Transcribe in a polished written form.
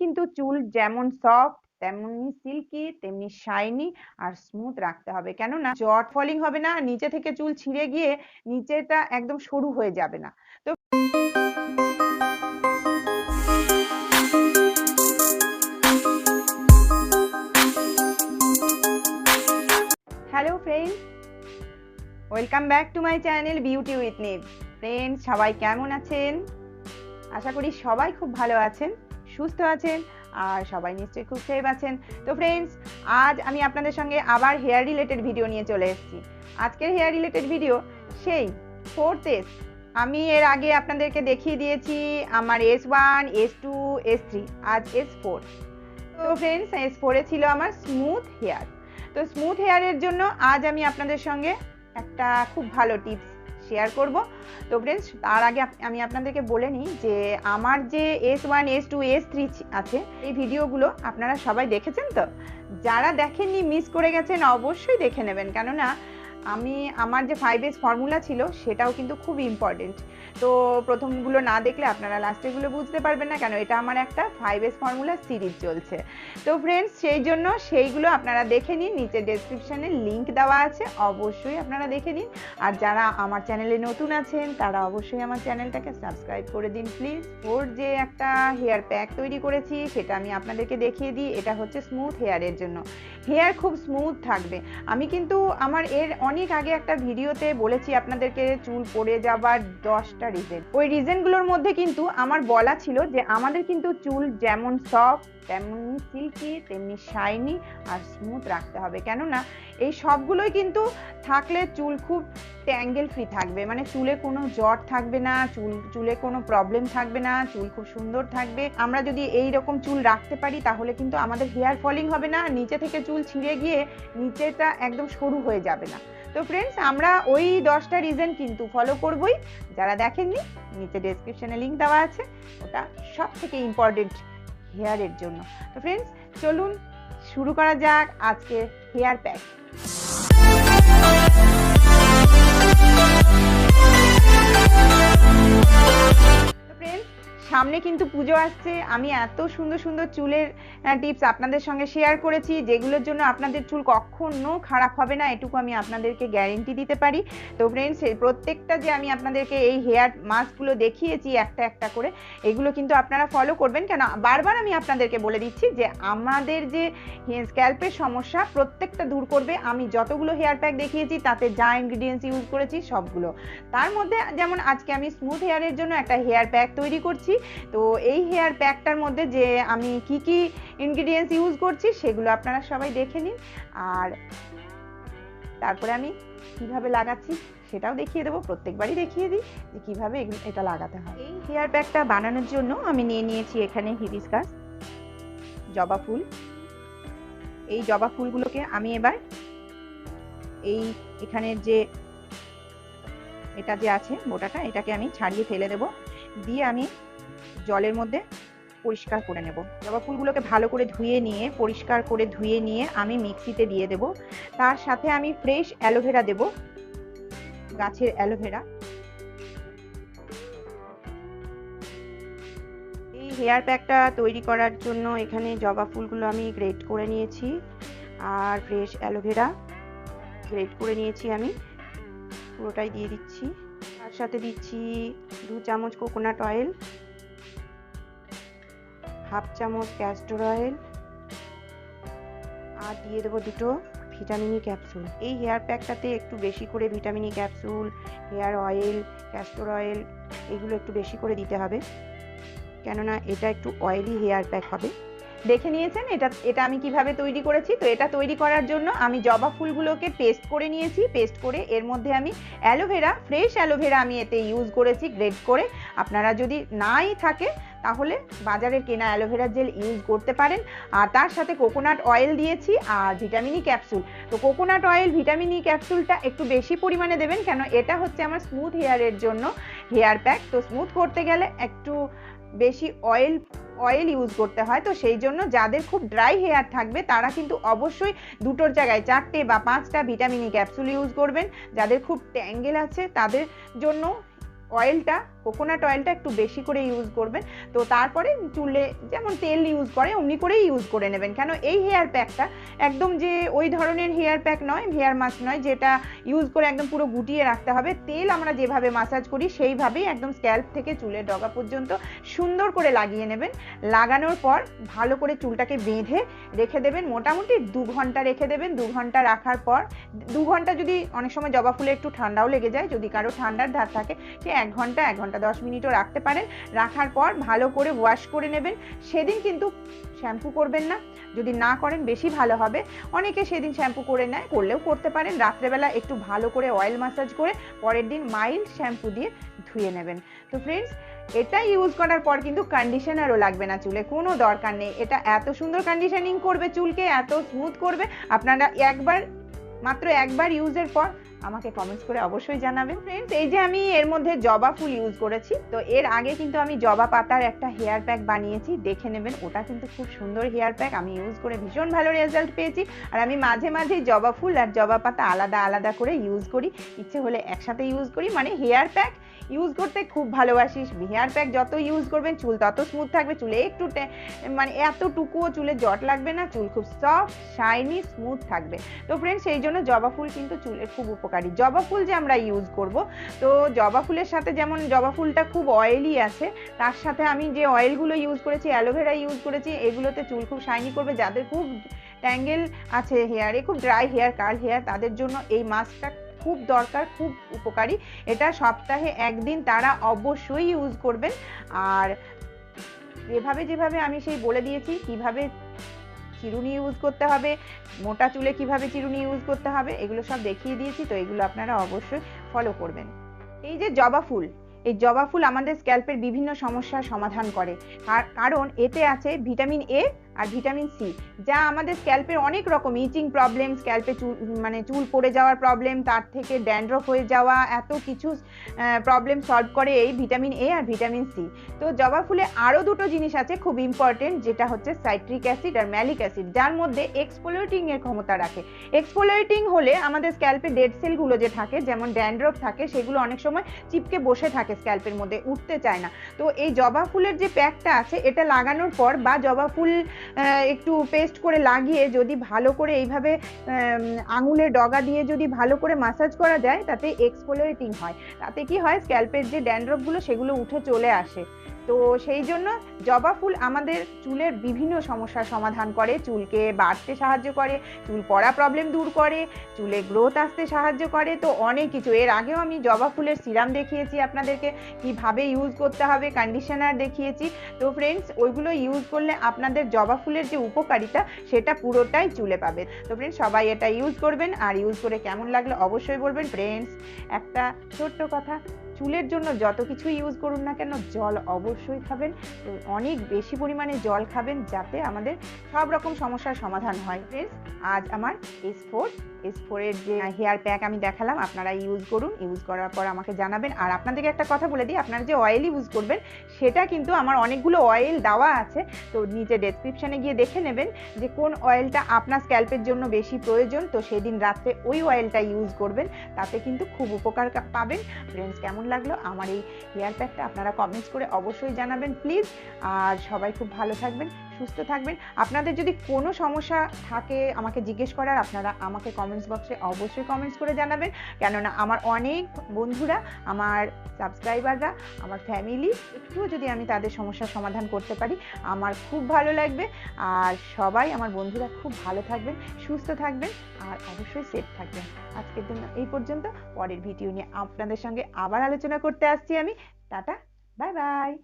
কিন্তু চুল যেমন সফট তেমনি সিল্কি তেমনি শাইনি আর স্মুথ রাখতে হবে, কেননা জট ফলিং হবে না, নিচে থেকে চুল ছিঁড়ে গিয়ে নিচেটা একদম সরু হয়ে যাবে না। তো hello friends, welcome back to my channel beauty with Niv. Friends, সবাই কেমন আছেন? আশা করি সবাই খুব ভালো আছেন, সুস্থ আছেন আর সবাই নিশ্চয়ই খুব সেফ আছেন। তো ফ্রেন্ডস, আজ আমি আপনাদের সঙ্গে আবার হেয়ার রিলেটেড ভিডিও নিয়ে চলে এসেছি। আজকের হেয়ার রিলেটেড ভিডিও সেই 4th S। আমি এর আগে আপনাদেরকে দেখিয়ে দিয়েছি আমার S1, S2, S3, আজ S4। তো ফ্রেন্ডস, S4-এ ছিল আমার স্মুথ হেয়ার। তো স্মুথ হেয়ারের জন্য আজ আমি আপনাদের সঙ্গে একটা খুব ভালো টিপস শেয়ার করব। তো ফ্রেন্ডস, তার আগে আমি আপনাদেরকে বলে নিই যে আমার যে S1, S2, S3 আছে, এই ভিডিওগুলো আপনারা সবাই দেখেছেন। তো যারা দেখেননি, মিস করে গেছেন, অবশ্যই দেখে নেবেন, কেননা আমার যে 5S ফর্মুলা ছিল সেটাও কিন্তু খুব ইম্পর্টেন্ট। তো প্রথমগুলো না দেখলে আপনারা লাস্টেরগুলো বুঝতে পারবেন না, কেন এটা আমার একটা 5S ফর্মুলা সিরিজ চলছে। তো ফ্রেন্ডস, সেই জন্য সেইগুলো আপনারা দেখে নিন, নিচে ডেসক্রিপশনে লিঙ্ক দেওয়া আছে, অবশ্যই আপনারা দেখে নিন। আর যারা আমার চ্যানেলে নতুন আছেন তারা অবশ্যই আমার চ্যানেলটাকে সাবস্ক্রাইব করে দিন প্লিজ। ওর যে একটা হেয়ার প্যাক তৈরি করেছি সেটা আমি আপনাদেরকে দেখিয়ে দিই। এটা হচ্ছে স্মুথ হেয়ারের জন্য, হেয়ার খুব স্মুথ থাকবে। আমি কিন্তু আমার এর অনেক আগে একটা ভিডিওতে বলেছি আপনাদেরকে চুল পড়ে যাবার 10টা রিজন। ওই রিজনগুলোর মধ্যে কিন্তু আমার বলা ছিল যে আমাদের কিন্তু চুল যেমন সফট তেমনি সিল্কি তেমনি শাইনি আর স্মুথ রাখতে হবে, কেননা এই সবগুলোই কিন্তু থাকলে চুল খুব ট্যাঙ্গেল ফ্রি থাকবে, মানে চুলে কোনো জট থাকবে না, চুলে কোনো প্রবলেম থাকবে না, চুল খুব সুন্দর থাকবে। আমরা যদি এই রকম চুল রাখতে পারি তাহলে কিন্তু আমাদের হেয়ার ফলিং হবে না, নিচে থেকে চুল ছিঁড়ে গিয়ে নিচেটা একদম সরু হয়ে যাবে না। তো ফ্রেন্ডস, আমরা ওই 10টা রিজন কিন্তু ফলো করবই। যারা দেখেননি, নিচে ডেসক্রিপশনে লিঙ্ক দেওয়া আছে, ওটা সব থেকে ইম্পর্টেন্ট হেয়ারের জন্য। তো ফ্রেন্ডস, চলুন শুরু করা যাক আজকে হেয়ার প্যাক। সামনে কিন্তু পুজো আসছে, আমি এত সুন্দর সুন্দর চুলের টিপস আপনাদের সঙ্গে শেয়ার করেছি, যেগুলোর জন্য আপনাদের চুল কখনো খারাপ হবে না, এটুকু আমি আপনাদেরকে গ্যারেন্টি দিতে পারি। তো ফ্রেন্ডস, প্রত্যেকটা যে আমি আপনাদেরকে এই হেয়ার মাস্কগুলো দেখিয়েছি একটা একটা করে, এগুলো কিন্তু আপনারা ফলো করবেন, কেন বারবার আমি আপনাদেরকে বলে দিচ্ছি যে আমাদের যে স্ক্যাল্পের সমস্যা প্রত্যেকটা দূর করবে। আমি যতগুলো হেয়ার প্যাক দেখিয়েছি তাতে যা ইনগ্রিডিয়েন্টস ইউজ করেছি সবগুলো, তার মধ্যে যেমন আজকে আমি স্মুথ হেয়ারের জন্য একটা হেয়ার প্যাক তৈরি করছি। তো এই হেয়ার প্যাকটার মধ্যে যে আমি কি কি ইনগ্রিডিয়েন্টস ইউজ করছি সেগুলো আপনারা সবাই দেখে নিন, আর তারপরে আমি কিভাবে লাগাচ্ছি সেটাও দেখিয়ে দেবো। প্রত্যেকবারই দেখিয়ে দিই যে কিভাবে এটা লাগাতে হয়। এই হেয়ার প্যাকটা বানানোর জন্য আমি নিয়ে নিয়েছি এখানে হিবিস্কাস, জবা ফুল। এই জবা ফুলগুলোকে আমি এবার এখানের যে এটা যে আছে মোটাটা, এটাকে আমি ছাড়িয়ে ফেলে দেব, দিয়ে আমি জলের মধ্যে পরিষ্কার করে নেব। জবা ফুলগুলোকে ভালো করে ধুয়ে নিয়ে, পরিষ্কার করে ধুয়ে নিয়ে আমি মিক্সিতে দিয়ে দেব। তার সাথে আমি ফ্রেশ অ্যালোভেরা দেব, গাছের অ্যালোভেরা। এই হেয়ার প্যাকটা তৈরি করার জন্য এখানে জবা ফুলগুলো আমি গ্রেট করে নিয়েছি, আর ফ্রেশ অ্যালোভেরা গ্রেট করে নিয়েছি, আমি পুরোটাই দিয়ে দিচ্ছি। তার সাথে দিচ্ছি 2 চামচ কোকোনাট অয়েল, 1/2 চামচ ক্যাস্টর অয়েল, আর দিয়ে দেবো 2টো ভিটামিনি ক্যাপসুল। এই হেয়ার প্যাকটাতে একটু বেশি করে vitamin E capsule, hair oil, castor oil এগুলো একটু বেশি করে দিতে হবে, কেননা এটা একটু অয়েলি হেয়ার প্যাক হবে। দেখে নিয়েছেন এটা আমি কিভাবে তৈরি করেছি। তো এটা তৈরি করার জন্য আমি জবা ফুলগুলোকে পেস্ট করে নিয়েছি, পেস্ট করে এর মধ্যে আমি অ্যালোভেরা, ফ্রেশ অ্যালোভেরা আমি এতে ইউজ করেছি গ্রেট করে। আপনারা যদি নাই থাকে তাহলে বাজারের কেনা অ্যালোভেরা জেল ইউজ করতে পারেন। আর তার সাথে কোকোনাট অয়েল দিয়েছি আর ভিটামিনি ক্যাপসুল। তো কোকোনাট অয়েল, ভিটামিনি ক্যাপসুলটা একটু বেশি পরিমাণে দেবেন, কেন এটা হচ্ছে আমার স্মুথ হেয়ারের জন্য হেয়ার প্যাক। তো স্মুথ করতে গেলে একটু বেশি অয়েল ইউজ করতে হয়। তো সেই জন্য যাদের খুব ড্রাই হেয়ার থাকবে তারা কিন্তু অবশ্যই 2টোর জায়গায় 4টে বা 5টা ভিটামিনি ক্যাপসুল ইউজ করবেন। যাদের খুব ট্যাঙ্গেল আছে তাদের জন্য অয়েলটা কোকোনাট অয়েলটা একটু বেশি করে ইউজ করবেন। তো তারপরে চুলে যেমন তেল ইউজ করে অমনি করেই ইউজ করে নেবেন, কেন এই হেয়ার প্যাকটা একদম যে ওই ধরনের হেয়ার প্যাক নয়, হেয়ার মাস্ক নয় যেটা ইউজ করে একদম পুরো গুটিয়ে রাখতে হবে। তেল আমরা যেভাবে মাসাজ করি সেইভাবেই একদম স্ক্যাল্প থেকে চুলের ডগা পর্যন্ত সুন্দর করে লাগিয়ে নেবেন। লাগানোর পর ভালো করে চুলটাকে বেঁধে রেখে দেবেন, মোটামুটি 2 ঘন্টা রেখে দেবেন। 2 ঘন্টা রাখার পর 2 ঘন্টা, যদি অনেক সময় জবা ফুলে একটু ঠান্ডাও লেগে যায়, যদি কারো ঠান্ডার ধার থাকে সে 1 ঘন্টা 1 ঘন্টা 10 মিনিটও রাখতে পারেন। রাখার পর ভালো করে ওয়াশ করে নেবেন। সেদিন কিন্তু শ্যাম্পু করবেন না, যদি না করেন বেশি ভালো হবে। অনেকে সেদিন শ্যাম্পু করে নেয়, করলেও করতে পারেন। রাত্রেবেলা একটু ভালো করে অয়েল ম্যাসাজ করে পরের দিন মাইল্ড শ্যাম্পু দিয়ে ধুয়ে নেবেন। তো ফ্রেন্ডস, এটা ইউজ করার পর কিন্তু কন্ডিশনারও লাগবে না চুলে, কোনো দরকার নেই। এটা এত সুন্দর কন্ডিশনিং করবে চুলকে, এত স্মুথ করবে। আপনারা মাত্র একবার ইউজের পর আমাকে কমেন্টস করে অবশ্যই জানাবেন। ফ্রেন্ডস, এই যে আমি এর মধ্যে জবা ফুল ইউজ করেছি, তো এর আগে কিন্তু আমি জবা পাতার একটা হেয়ার প্যাক বানিয়েছি, দেখে নেবেন। ওটা কিন্তু খুব সুন্দর হেয়ার প্যাক, আমি ইউজ করে ভীষণ ভালো রেজাল্ট পেয়েছি। আর আমি মাঝে মাঝে জবা ফুল আর জবা পাতা আলাদা আলাদা করে ইউজ করি, ইচ্ছে হলে একসাথে ইউজ করি। মানে হেয়ার প্যাক ইউজ করতে খুব ভালোবাসি। হেয়ার প্যাক যত ইউজ করবেন চুল তত স্মুথ থাকবে, চুলে একটু মানে এতটুকুও চুলে জট লাগবে না, চুল খুব সফট শাইনি স্মুথ থাকবে। তো ফ্রেন্ডস, সেই জন্য জবা ফুল কিন্তু চুলের খুব উপকারী। জবা ফুল যে আমরা ইউজ করব, তো জবা ফুলের সাথে যেমন জবা ফুলটা খুব অয়েলি আছে, তার সাথে আমি যে অয়েলগুলো ইউজ করেছি, অ্যালোভেরা ইউজ করেছি, এগুলোতে চুল খুব শাইনি করবে। যাদের খুব ট্যাঙ্গেল আছে হেয়ারে, খুব ড্রাই হেয়ার, কার্ল হেয়ার, তাদের জন্য এই মাস্কটা খুব দরকার, খুব উপকারী। এটা সপ্তাহে 1 দিন তারা অবশ্যই ইউজ করবেন। আর যেভাবে আমি সেই বলে দিয়েছি কিভাবে চিরুনি ইউজ করতে হবে, মোটা চুলে কিভাবে চিরুনি ইউজ করতে হবে, এগুলো সব দেখিয়ে দিয়েছি। তো এগুলো আপনারা অবশ্যই ফলো করবেন। এই যে জবা ফুল, এই জবা ফুল আমাদের স্ক্যাল্পের বিভিন্ন সমস্যার সমাধান করে, কারণ এতে আছে ভিটামিন এ আর ভিটামিন সি, যা আমাদের স্ক্যাল্পের অনেক রকম ইচিং প্রবলেম, স্ক্যাল্পে চুল পড়ে যাওয়ার প্রবলেম, তার থেকে ড্যান্ড্রফ হয়ে যাওয়া, এত কিছু প্রবলেম সলভ করে এই ভিটামিন এ আর ভিটামিন সি। তো জবা ফুলে আরও 2টো জিনিস আছে খুব ইম্পর্টেন্ট, যেটা হচ্ছে সাইট্রিক অ্যাসিড আর ম্যালিক অ্যাসিড, যার মধ্যে এক্সফোলিয়েটিং এর ক্ষমতা রাখে। এক্সফোলিয়েটিং হলে আমাদের স্ক্যাল্পে ডেড সেলগুলো যে থাকে, যেমন ড্যান্ড্রফ থাকে, সেগুলো অনেক সময় চিপকে বসে থাকে স্ক্যাল্পের মধ্যে, উঠতে চায় না। তো এই জবা ফুলের যে প্যাকটা আছে, এটা লাগানোর পর বা জবা ফুল একটু পেস্ট করে লাগিয়ে যদি ভালো করে এইভাবে আঙুলের ডগা দিয়ে যদি ভালো করে মাসাজ করা যায়, তাতে এক্সফোলিয়েটিং হয়। তাতে কি হয়, স্ক্যাল্পের যে ড্যান্ড্রফগুলো সেগুলো উঠে চলে আসে। তো সেই জন্য জবা ফুল আমাদের চুলের বিভিন্ন সমস্যার সমাধান করে, চুলকে বাড়তে সাহায্য করে, চুল পড়া প্রবলেম দূর করে, চুলে গ্রোথ আসতে সাহায্য করে। তো অনেক কিছু, এর আগেও আমি জবা ফুলের সিরাম দেখিয়েছি আপনাদেরকে কিভাবে ইউজ করতে হবে, কন্ডিশনার দেখিয়েছি। তো ফ্রেন্ডস, ওইগুলো ইউজ করলে আপনাদের জবা ফুলের যে উপকারিতা সেটা পুরোটাই চুলে পাবে। তো ফ্রেন্ডস, সবাই এটা ইউজ করবেন, আর ইউজ করে কেমন লাগলো অবশ্যই বলবেন। ফ্রেন্ডস, একটা ছোট্ট কথা, চুলের জন্য যত কিছু ইউজ করুন না কেন, জল অবশ্যই খাবেন। তো অনেক বেশি পরিমাণে জল খাবেন, যাতে আমাদের সব রকম সমস্যার সমাধান হয়। ফ্রেন্ডস, আজ আমার S4 এর যে হেয়ার প্যাক আমি দেখালাম, আপনারা ইউজ করুন, ইউজ করার পর আমাকে জানাবেন। আর আপনাদেরকে একটা কথা বলে দিই, আপনারা যে অয়েল ইউজ করবেন সেটা কিন্তু আমার অনেকগুলো অয়েল দেওয়া আছে, তো নিচে ডেসক্রিপশনে গিয়ে দেখে নেবেন যে কোন অয়েলটা আপনার স্ক্যাল্পের জন্য বেশি প্রয়োজন। তো সেদিন রাত্রে ওই অয়েলটা ইউজ করবেন, তাতে কিন্তু খুব উপকার পাবেন। ফ্রেন্ডস, কেমন লাগলো আমার এই হেয়ার প্যাকটা আপনারা কমেন্টস করে অবশ্যই জানাবেন প্লিজ। আর সবাই খুব ভালো থাকবেন, সুস্থ থাকবেন। আপনাদের যদি কোনো সমস্যা থাকে আমাকে জিজ্ঞেস করার, আপনারা আমাকে কমেন্টস বক্সে অবশ্যই কমেন্টস করে জানাবেন, কেননা আমার অনেক বন্ধুরা, আমার সাবস্ক্রাইবাররা, আমার ফ্যামিলি, একটুও যদি আমি তাদের সমস্যার সমাধান করতে পারি আমার খুব ভালো লাগবে। আর সবাই আমার বন্ধুরা খুব ভালো থাকবেন, সুস্থ থাকবেন, আর অবশ্যই সেফ থাকবেন। আজকের জন্য এই পর্যন্ত, পরের ভিডিও নিয়ে আপনাদের সঙ্গে আবার আলোচনা করতে আসছি আমি। Tata, bye bye.